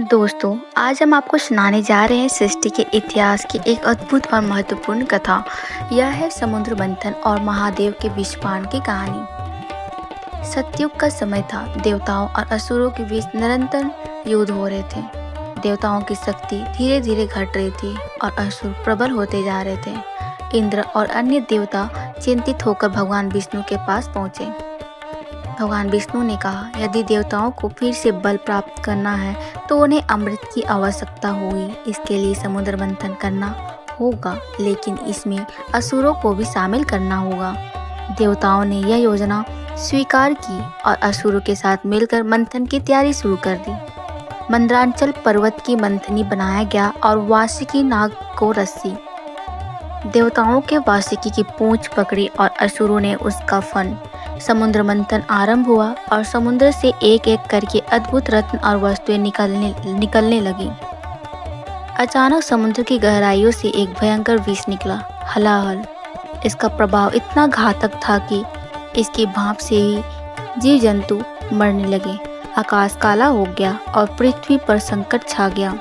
दोस्तों, आज हम आपको सुनाने जा रहे हैं सृष्टि के इतिहास की एक अद्भुत और महत्वपूर्ण कथा। यह है समुद्र मंथन और महादेव के विषपान की कहानी। सतयुग का समय था। देवताओं और असुरों के बीच निरंतर युद्ध हो रहे थे। देवताओं की शक्ति धीरे धीरे घट रही थी और असुर प्रबल होते जा रहे थे। इंद्र और अन्य देवता चिंतित होकर भगवान विष्णु के पास पहुँचे। भगवान विष्णु ने कहा, यदि देवताओं को फिर से बल प्राप्त करना है तो उन्हें अमृत की आवश्यकता होगी। इसके लिए समुद्र मंथन करना होगा, लेकिन इसमें असुरों को भी शामिल करना होगा। देवताओं ने यह योजना स्वीकार की और असुरों के साथ मिलकर मंथन की तैयारी शुरू कर दी। मंदरांचल पर्वत की मंथनी बनाया गया और वासुकी नाग को रस्सी। देवताओं के वासुकी की पूंछ पकड़ी और असुरों ने उसका फन। समुद्र मंथन आरंभ हुआ और समुद्र से एक एक करके अद्भुत रत्न और वस्तुएं निकलने लगी। अचानक समुद्र की गहराइयों से एक भयंकर विष निकला, हलाहल। इसका प्रभाव इतना घातक था कि इसकी भाप से ही जीव जंतु मरने लगे। आकाश काला हो गया और पृथ्वी पर संकट छा गया।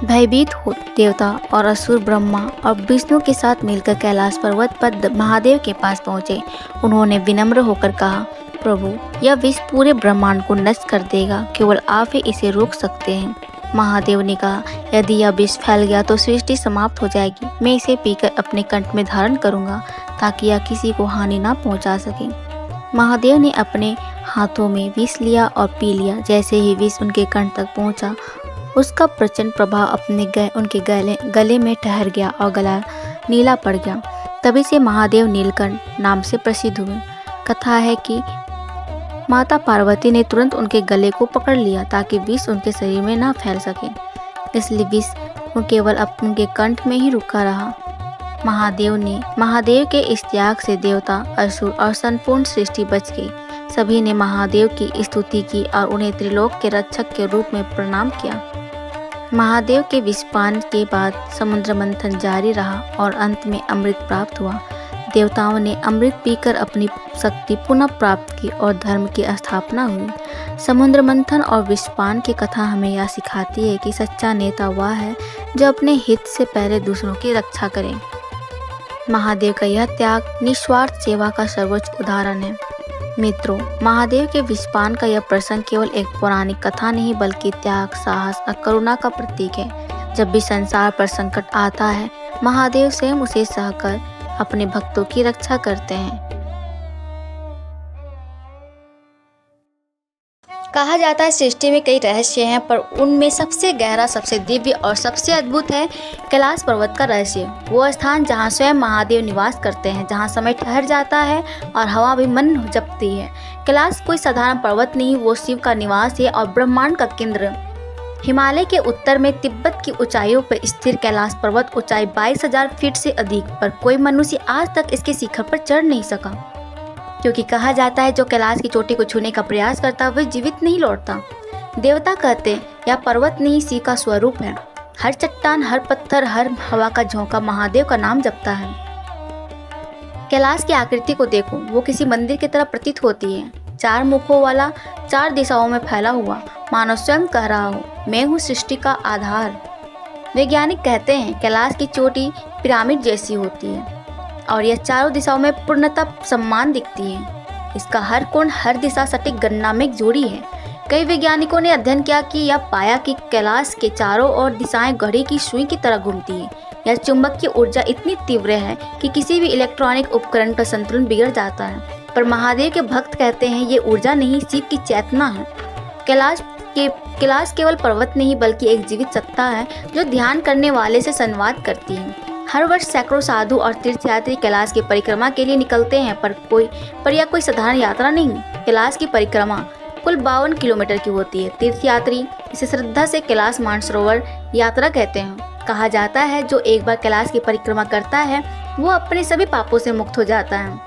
भयभीत हो देवता और असुर ब्रह्मा और विष्णु के साथ मिलकर कैलाश पर्वत पर महादेव के पास पहुंचे। उन्होंने विनम्र होकर कहा, प्रभु, यह विष पूरे ब्रह्मांड को नष्ट कर देगा, केवल आप ही इसे रोक सकते हैं। महादेव ने कहा, यदि यह विष फैल गया तो सृष्टि समाप्त हो जाएगी। मैं इसे पीकर अपने कंठ में धारण करूंगा ताकि यह किसी को हानि ना पहुंचा सके। महादेव ने अपने हाथों में विष लिया और पी लिया। जैसे ही विष उनके कंठ तक पहुंचा, उसका प्रचंड प्रभाव उनके गले में ठहर गया और गला नीला पड़ गया। तभी से महादेव नीलकंठ नाम से प्रसिद्ध हुए। कथा है कि माता पार्वती ने तुरंत उनके गले को पकड़ लिया ताकि विष उनके शरीर में ना फैल सके। इसलिए विष केवल उनके कंठ में ही रुका रहा। महादेव के इस त्याग से देवता, असुर और संपूर्ण सृष्टि बच गई। सभी ने महादेव की स्तुति की और उन्हें त्रिलोक के रक्षक के रूप में प्रणाम किया। महादेव के विषपान के बाद समुद्र मंथन जारी रहा और अंत में अमृत प्राप्त हुआ। देवताओं ने अमृत पीकर अपनी शक्ति पुनः प्राप्त की और धर्म की स्थापना हुई। समुद्र मंथन और विषपान की कथा हमें यह सिखाती है कि सच्चा नेता वह है जो अपने हित से पहले दूसरों की रक्षा करे। महादेव का यह त्याग निस्वार्थ सेवा का सर्वोच्च उदाहरण है। मित्रों, महादेव के विषपान का यह प्रसंग केवल एक पौराणिक कथा नहीं बल्कि त्याग, साहस और करुणा का प्रतीक है। जब भी संसार पर संकट आता है, महादेव स्वयं उसे सहकर अपने भक्तों की रक्षा करते हैं। कहा जाता है सृष्टि में कई रहस्य हैं, पर उनमें सबसे गहरा, सबसे दिव्य और सबसे अद्भुत है कैलाश पर्वत का रहस्य। वो स्थान जहाँ स्वयं महादेव निवास करते हैं, जहाँ समय ठहर जाता है और हवा भी मन जपती है। कैलाश कोई साधारण पर्वत नहीं, वो शिव का निवास है और ब्रह्मांड का केंद्र। हिमालय के उत्तर में तिब्बत की ऊंचाइयों पर स्थिर कैलाश पर्वत ऊंचाई 22,000 फीट से अधिक, पर कोई मनुष्य आज तक इसके शिखर पर चढ़ नहीं सका, क्योंकि कहा जाता है जो कैलाश की चोटी को छूने का प्रयास करता वह जीवित नहीं लौटता। देवता कहते यह पर्वत नहीं, शिव का स्वरूप है। हर चट्टान, हर पत्थर, हर हवा का झोंका महादेव का नाम जपता है। कैलाश की आकृति को देखो, वो किसी मंदिर की तरह प्रतीत होती है। 4 मुखों वाला, 4 दिशाओं में फैला हुआ, मानो स्वयं कह रहा हो, मैं हूँ सृष्टि का आधार। वैज्ञानिक कहते हैं कैलाश की चोटी पिरामिड जैसी होती है और यह चारों दिशाओं में पूर्णतः समान दिखती है। इसका हर कोण, हर दिशा सटीक गणना में जोड़ी है। कई वैज्ञानिकों ने अध्ययन किया कि यह पाया कि कैलाश के चारों ओर दिशाएं घड़ी की सुई की तरह घूमती है। यह चुंबकीय ऊर्जा इतनी तीव्र है कि किसी भी इलेक्ट्रॉनिक उपकरण का संतुलन बिगड़ जाता है। पर महादेव के भक्त कहते हैं ये ऊर्जा नहीं, शिव की चेतना है। कैलाश केवल पर्वत नहीं बल्कि एक जीवित सत्ता है जो ध्यान करने वाले से संवाद करती है। हर वर्ष सैकड़ों साधु और तीर्थयात्री कैलाश की परिक्रमा के लिए निकलते हैं, पर यह कोई साधारण यात्रा नहीं। कैलाश की परिक्रमा कुल 52 किलोमीटर की होती है। तीर्थयात्री इसे श्रद्धा से कैलाश मानसरोवर यात्रा कहते हैं। कहा जाता है जो एक बार कैलाश की परिक्रमा करता है वो अपने सभी पापों से मुक्त हो जाता है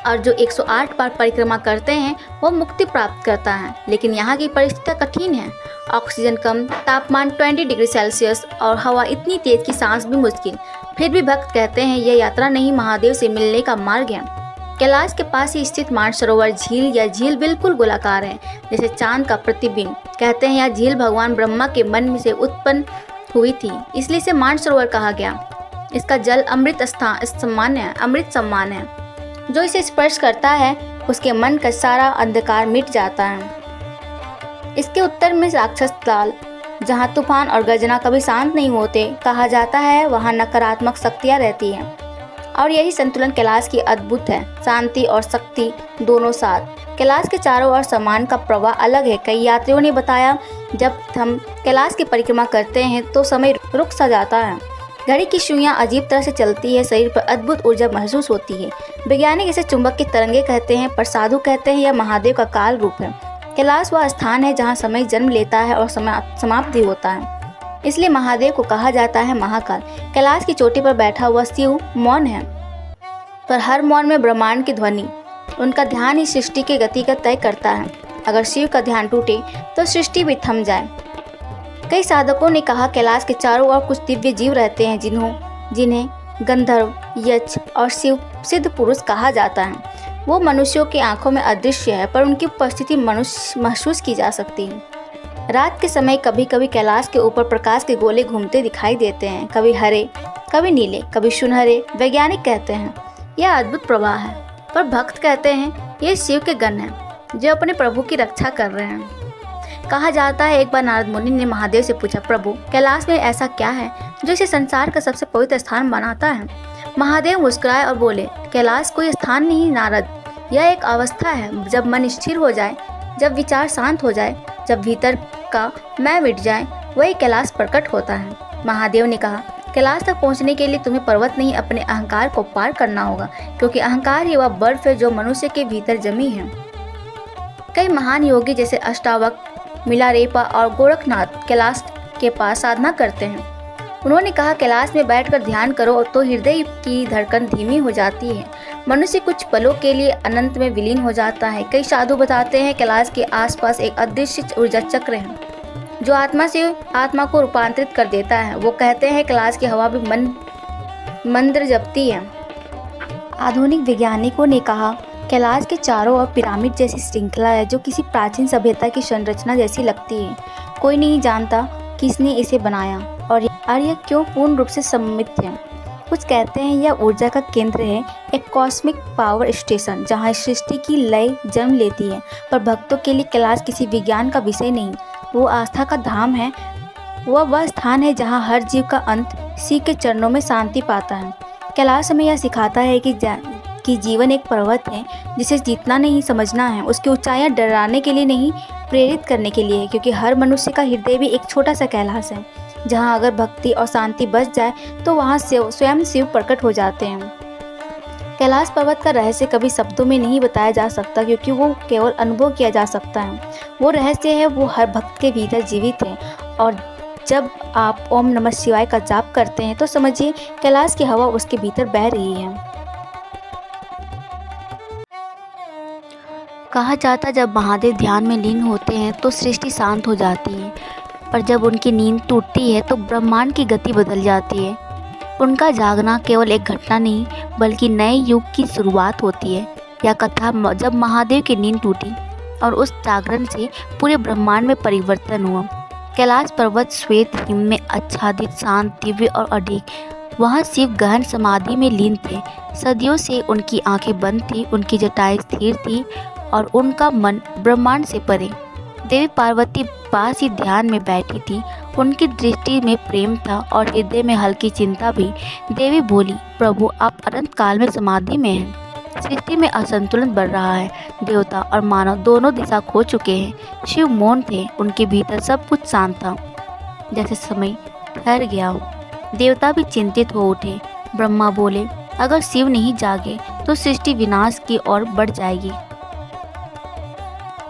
और जो 108 बार परिक्रमा करते हैं वो मुक्ति प्राप्त करता है। लेकिन यहाँ की परिस्थितियाँ कठिन है। ऑक्सीजन कम, तापमान 20 डिग्री सेल्सियस और हवा इतनी तेज कि सांस भी मुश्किल। फिर भी भक्त कहते हैं यह यात्रा नहीं, महादेव से मिलने का मार्ग है। कैलाश के पास ही स्थित मानसरोवर झील या झील बिल्कुल गोलाकार है, जैसे चांद का प्रतिबिंब। कहते हैं यह झील भगवान ब्रह्मा के मन में से उत्पन्न हुई थी, इसलिए इसे मानसरोवर कहा गया। इसका जल अमृत समान है। जो इसे स्पर्श करता है उसके मन का सारा अंधकार मिट जाता है। इसके उत्तर में राक्षस ताल, जहाँ तूफान और गर्जना कभी शांत नहीं होते, कहा जाता है वहाँ नकारात्मक शक्तियाँ रहती हैं। और यही संतुलन कैलाश की अद्भुत है, शांति और शक्ति दोनों साथ। कैलाश के चारों ओर सामान का प्रवाह अलग है। कई यात्रियों ने बताया, जब हम कैलाश की परिक्रमा करते हैं तो समय रुक सा जाता है। घड़ी की सुइयां अजीब तरह से चलती है, शरीर पर अद्भुत ऊर्जा महसूस होती है। वैज्ञानिक इसे चुंबक की तरंगे कहते हैं, पर साधु कहते हैं यह महादेव का काल रूप है। कैलाश वह स्थान है जहाँ समय जन्म लेता है और समाप्ति होता है, इसलिए महादेव को कहा जाता है महाकाल। कैलाश की चोटी पर बैठा हुआ शिव मौन है, पर हर मौन में ब्रह्मांड की ध्वनि। उनका ध्यान ही सृष्टि की गति का तय करता है। अगर शिव का ध्यान टूटे तो सृष्टि भी थम जाए। कई साधकों ने कहा कैलाश के चारों ओर कुछ दिव्य जीव रहते हैं जिन्हें गंधर्व, यक्ष और शिव सिद्ध पुरुष कहा जाता है। वो मनुष्यों की आंखों में अदृश्य है, पर उनकी उपस्थिति महसूस की जा सकती है। रात के समय कभी कभी कैलाश के ऊपर प्रकाश के गोले घूमते दिखाई देते हैं, कभी हरे, कभी नीले, कभी सुनहरे। वैज्ञानिक कहते हैं यह अद्भुत प्रवाह है, पर भक्त कहते हैं ये शिव के गण हैं जो अपने प्रभु की रक्षा कर रहे हैं। कहा जाता है एक बार नारद मुनि ने महादेव से पूछा, प्रभु कैलाश में ऐसा क्या है जो इसे संसार का सबसे पवित्र स्थान बनाता है? महादेव मुस्कुराए और बोले, कैलाश कोई स्थान नहीं नारद, यह एक अवस्था है। जब मन स्थिर हो जाए, जब विचार शांत हो जाए, जब भीतर का मैं मिट जाए, वही कैलाश प्रकट होता है। महादेव ने कहा, कैलाश तक पहुंचने के लिए तुम्हें पर्वत नहीं अपने अहंकार को पार करना होगा, क्योंकि अहंकार ही वह बर्फ है जो मनुष्य के भीतर जमी है। कई महान योगी जैसे अष्टावक, मिलारेपा और गोरखनाथ कैलाश के पास साधना करते हैं। उन्होंने कहा कैलाश में बैठकर ध्यान करो तो हृदय की धड़कन धीमी हो जाती है, मनुष्य कुछ पलों के लिए अनंत में विलीन हो जाता है। कई साधु बताते हैं कैलाश के आसपास एक अदृश्य ऊर्जा चक्र है जो आत्मा से आत्मा को रूपांतरित कर देता है। वो कहते हैं कैलाश की हवा भी मंत्र जपती है। आधुनिक वैज्ञानिकों ने कहा कैलाश के चारों ओर पिरामिड जैसी श्रृंखला है जो किसी प्राचीन सभ्यता की संरचना जैसी लगती है। कोई नहीं जानता किसने इसे बनाया और यह क्यों पूर्ण रूप से सममित है। कुछ कहते हैं यह ऊर्जा का केंद्र है, एक कॉस्मिक पावर स्टेशन जहां सृष्टि की लय जन्म लेती है। पर भक्तों के लिए कैलाश किसी विज्ञान का विषय नहीं, वो आस्था का धाम है। वह स्थान है जहां हर जीव का अंत शिव के चरणों में शांति पाता है। कैलाश हमें यह सिखाता है कि जीवन एक पर्वत है जिसे जीतना नहीं समझना है। उसकी ऊंचाइयां डराने के लिए नहीं, प्रेरित करने के लिए है, क्योंकि हर मनुष्य का हृदय भी एक छोटा सा कैलाश है जहां अगर भक्ति और शांति बच जाए तो वहां स्वयं शिव प्रकट हो जाते हैं। कैलाश पर्वत का रहस्य कभी शब्दों में नहीं बताया जा सकता, क्योंकि वो केवल अनुभव किया जा सकता है। वो रहस्य है, वो हर भक्त के भीतर जीवित है। और जब आप ओम नमः शिवाय का जाप करते हैं तो समझिए कैलाश की हवा उसके भीतर बह रही है। कहा जाता जब महादेव ध्यान में लीन होते हैं तो सृष्टि शांत हो जाती है, पर जब उनकी नींद टूटती है तो ब्रह्मांड की गति बदल जाती है। उनका जागना केवल एक घटना नहीं बल्कि नए युग की शुरुआत होती है। यह कथा जब महादेव की नींद टूटी और उस जागरण से पूरे ब्रह्मांड में परिवर्तन हुआ। कैलाश पर्वत श्वेत हिम में आच्छादित, शांत, दिव्य और अडिग। वहाँ शिव गहन समाधि में लीन थे। सदियों से उनकी आंखें बंद थी, उनकी जटाएं स्थिर थी और उनका मन ब्रह्मांड से परे। देवी पार्वती पास ही ध्यान में बैठी थी। उनकी दृष्टि में प्रेम था और हृदय में हल्की चिंता भी। देवी बोली, प्रभु आप अनंत काल में समाधि में हैं। सृष्टि में असंतुलन बढ़ रहा है। देवता और मानव दोनों दिशा खो चुके हैं। शिव मौन थे, उनके भीतर सब कुछ शांत था, जैसे समय ठहर गया हो। देवता भी चिंतित हो उठे। ब्रह्मा बोले, अगर शिव नहीं जागे तो सृष्टि विनाश की ओर बढ़ जाएगी।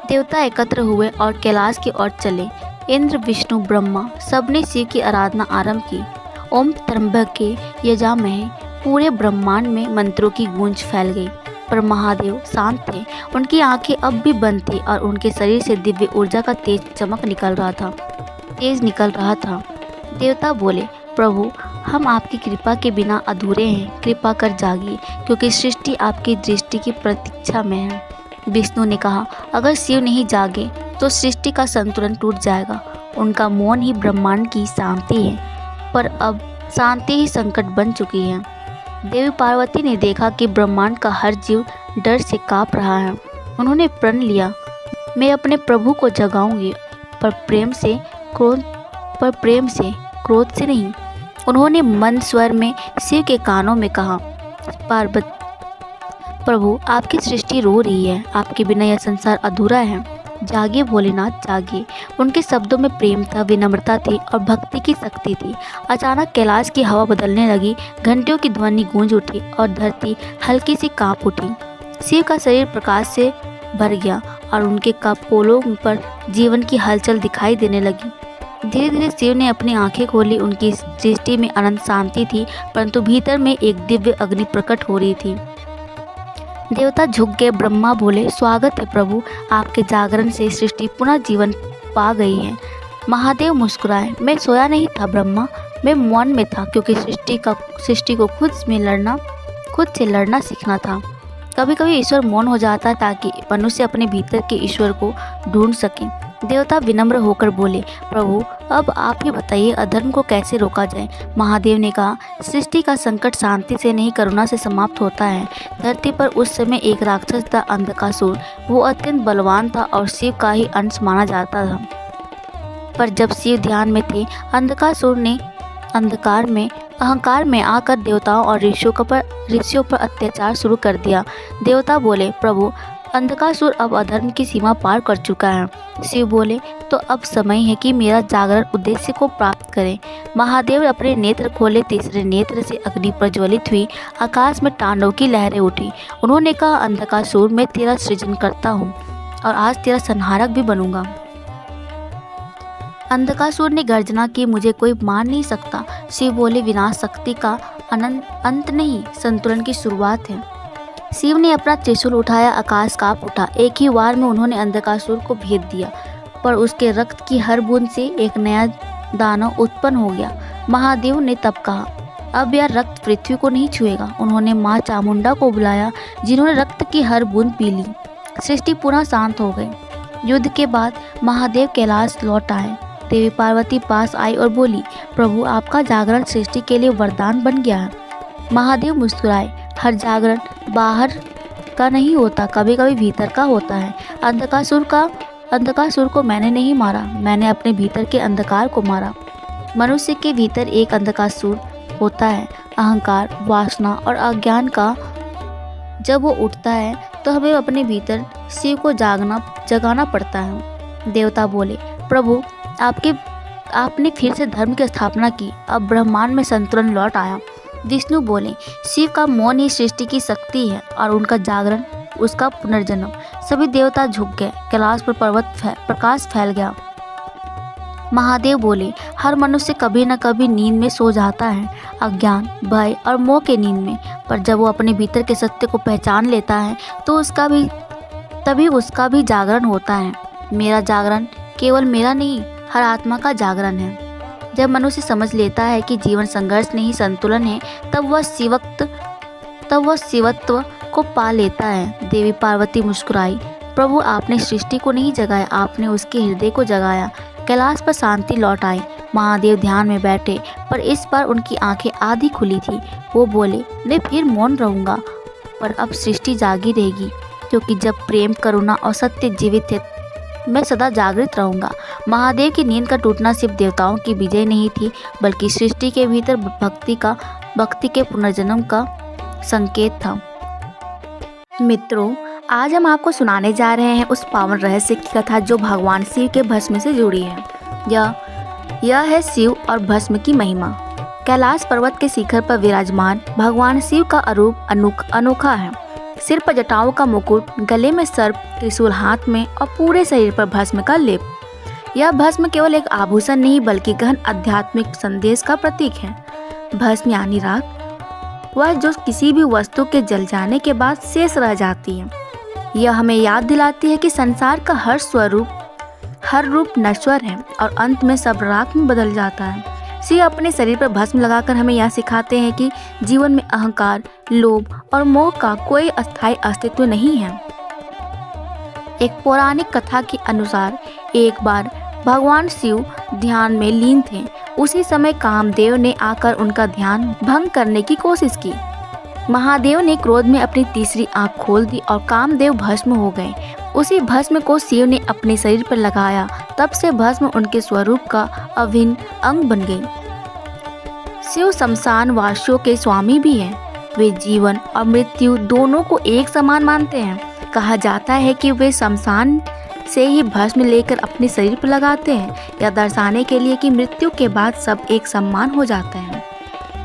देवता एकत्र हुए और कैलाश की ओर चले। इंद्र, विष्णु, ब्रह्मा सबने शिव की आराधना आरंभ की। ओम त्र्यंबके यजामहे, पूरे ब्रह्मांड में मंत्रों की गूंज फैल गई। पर महादेव शांत थे। उनकी आंखें अब भी बंद थी और उनके शरीर से दिव्य ऊर्जा का तेज निकल रहा था। देवता बोले, प्रभु हम आपकी कृपा के बिना अधूरे हैं, कृपा कर जागिए, क्योंकि सृष्टि आपकी दृष्टि की प्रतीक्षा में है। विष्णु ने कहा, अगर शिव नहीं जागे तो सृष्टि का संतुलन टूट जाएगा। उनका मौन ही ब्रह्मांड की शांति है, पर अब शांति ही संकट बन चुकी है। देवी पार्वती ने देखा कि ब्रह्मांड का हर जीव डर से कांप रहा है। उन्होंने प्रण लिया, मैं अपने प्रभु को जगाऊंगी, पर प्रेम से क्रोध से नहीं। उन्होंने मंद स्वर में शिव के कानों में कहा, प्रभु आपकी सृष्टि रो रही है, आपके बिना यह संसार अधूरा है। जागिए भोलेनाथ जागिए। उनके शब्दों में प्रेम था, विनम्रता थी और भक्ति की शक्ति थी। अचानक कैलाश की हवा बदलने लगी, घंटियों की ध्वनि गूंज उठी और धरती हल्की सी कांप उठी। शिव का शरीर प्रकाश से भर गया और उनके कपोलों पर जीवन की हलचल दिखाई देने लगी। धीरे धीरे शिव ने अपनी आंखें खोली। उनकी दृष्टि में अनंत शांति थी, परंतु भीतर में एक दिव्य अग्नि प्रकट हो रही थी। देवता झुक गए। ब्रह्मा बोले, स्वागत है प्रभु, आपके जागरण से सृष्टि पुनः जीवन पा गई है। महादेव मुस्कुराए, मैं सोया नहीं था ब्रह्मा, मैं मौन में था, क्योंकि सृष्टि को खुद से लड़ना सीखना था। कभी कभी ईश्वर मौन हो जाता है ताकि मनुष्य अपने भीतर के ईश्वर को ढूंढ सके। देवता विनम्र होकर बोले, प्रभु अब आप ही बताइए, अधर्म को कैसे रोका जाए। महादेव ने कहा, सृष्टि का संकट शांति से नहीं करुणा से समाप्त होता है। धरती पर उस समय एक राक्षस था, अंधकासुर। वो अत्यंत बलवान था और शिव का ही अंश माना जाता था। पर जब शिव ध्यान में थे, अंधकासुर ने अहंकार में आकर देवताओं और ऋषियों पर अत्याचार शुरू कर दिया। देवता बोले, प्रभु अंधकासुर अब अधर्म की सीमा पार कर चुका है। शिव बोले, तो अब समय है कि मेरा जागरण उद्देश्य को प्राप्त करे। महादेव अपने नेत्र खोले। तीसरे नेत्र से अग्नि प्रज्वलित हुई। आकाश में तांडव की लहरें उठी। उन्होंने कहा, अंधकासुर मैं तेरा सृजन करता हूँ और आज तेरा संहारक भी बनूंगा। अंधकासुर ने गर्जना की, मुझे कोई मार नहीं सकता। शिव बोले, विनाश शक्ति का अंत नहीं, संतुलन की शुरुआत है। शिव ने अपना त्रिशूल उठाया, आकाश कांप उठा। एक ही वार में उन्होंने अंधकासुर को भेद दिया, पर उसके रक्त की हर बूंद से एक नया दानव उत्पन्न हो गया। महादेव ने तब कहा, अब यह रक्त पृथ्वी को नहीं छुएगा। उन्होंने माँ चामुंडा को बुलाया, जिन्होंने रक्त की हर बूंद पी ली। सृष्टि पुनः शांत हो गई। युद्ध के बाद महादेव कैलाश लौट आए। देवी पार्वती पास आई और बोली, प्रभु आपका जागरण सृष्टि के लिए वरदान बन गया है। महादेव मुस्कुराए, हर जागरण बाहर का नहीं होता, कभी कभी भीतर का होता है। अंधकासुर को मैंने नहीं मारा, मैंने अपने भीतर के अंधकार को मारा। मनुष्य के भीतर एक अंधकासुर होता है, अहंकार, वासना और अज्ञान का। जब वो उठता है तो हमें अपने भीतर शिव को जगाना पड़ता है। देवता बोले, प्रभु आपने फिर से धर्म की स्थापना की, अब ब्रह्मांड में संतुलन लौट आया। विष्णु बोले, शिव का मौन ही सृष्टि की शक्ति है और उनका जागरण उसका पुनर्जन्म। सभी देवता झुक गए। कैलाश पर प्रकाश फैल गया। महादेव बोले, हर मनुष्य कभी न कभी नींद में सो जाता है, अज्ञान, भय और मोह के नींद में। पर जब वो अपने भीतर के सत्य को पहचान लेता है तो तभी उसका भी जागरण होता है। मेरा जागरण केवल मेरा नहीं, हर आत्मा का जागरण है। जब मनुष्य समझ लेता है कि जीवन संघर्ष नहीं संतुलन है, तब वह शिवत्व को पा लेता है। देवी पार्वती मुस्कुराई, प्रभु आपने सृष्टि को नहीं जगाया, आपने उसके हृदय को जगाया। कैलाश पर शांति लौट आई। महादेव ध्यान में बैठे, पर इस बार उनकी आंखें आधी खुली थी। वो बोले, मैं फिर मौन रहूंगा, पर अब सृष्टि जागी रहेगी, क्योंकि जब प्रेम, करुणा और सत्य जीवित है, मैं सदा जागृत रहूंगा। महादेव की नींद का टूटना सिर्फ देवताओं की विजय नहीं थी, बल्कि सृष्टि के भीतर भक्ति के पुनर्जन्म का संकेत था। मित्रों, आज हम आपको सुनाने जा रहे हैं उस पावन रहस्य की कथा जो भगवान शिव के भस्म से जुड़ी है। यह है शिव और भस्म की महिमा। कैलाश पर्वत के शिखर पर विराजमान भगवान शिव का रूप अनोखा है। सिर पर जटाओं का मुकुट, गले में सर्प, त्रिशूल हाथ में और पूरे शरीर पर भस्म का लेप। यह भस्म केवल एक आभूषण नहीं बल्कि गहन आध्यात्मिक संदेश का प्रतीक है। भस्म यानी राख, वह जो किसी भी वस्तु के जल जाने के बाद शेष रह जाती है। यह हमें याद दिलाती है कि संसार का हर रूप नश्वर है और अंत में सब राख में बदल जाता है। शिव अपने शरीर पर भस्म लगाकर हमें यह सिखाते हैं कि जीवन में अहंकार, लोभ और मोह का कोई अस्थायी अस्तित्व नहीं है। एक पौराणिक कथा के अनुसार एक बार भगवान शिव ध्यान में लीन थे। उसी समय कामदेव ने आकर उनका ध्यान भंग करने की कोशिश की। महादेव ने क्रोध में अपनी तीसरी आंख खोल दी और कामदेव भस्म हो गए। उसी भस्म को शिव ने अपने शरीर पर लगाया। तब से भस्म उनके स्वरूप का अभिन्न अंग बन गई। शिव शमशान वासियों के स्वामी भी हैं। वे जीवन और मृत्यु दोनों को एक समान मानते हैं। कहा जाता है कि वे शमशान से ही भस्म लेकर अपने शरीर पर लगाते हैं, यह दर्शाने के लिए कि मृत्यु के बाद सब एक समान हो जाते हैं।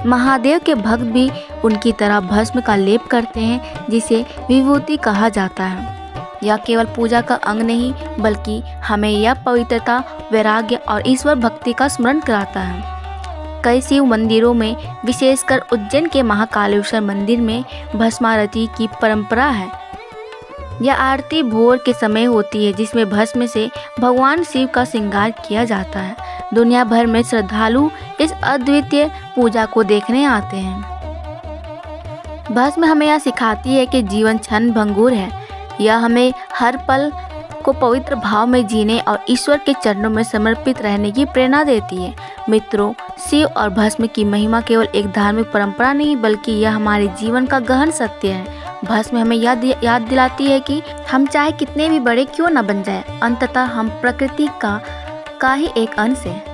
महादेव के भक्त भी उनकी तरह भस्म का लेप करते हैं, जिसे विभूति कहा जाता है। यह केवल पूजा का अंग नहीं, बल्कि हमें यह पवित्रता, वैराग्य और ईश्वर भक्ति का स्मरण कराता है। कई शिव मंदिरों में, विशेषकर उज्जैन के महाकालेश्वर मंदिर में भस्मारती की परंपरा है। यह आरती भोर के समय होती है, जिसमें भस्म से भगवान शिव का श्रृंगार किया जाता है। दुनिया भर में श्रद्धालु इस अद्वितीय पूजा को देखने आते हैं। भस्म हमें यह सिखाती है कि जीवन क्षण भंगुर है। यह हमें हर पल को पवित्र भाव में जीने और ईश्वर के चरणों में समर्पित रहने की प्रेरणा देती है। मित्रों, शिव और भस्म की महिमा केवल एक धार्मिक परंपरा नहीं, बल्कि यह हमारे जीवन का गहन सत्य है। भस्म हमें याद दिलाती है कि हम चाहे कितने भी बड़े क्यों न बन जाए, अंततः हम प्रकृति का ही एक अंश है।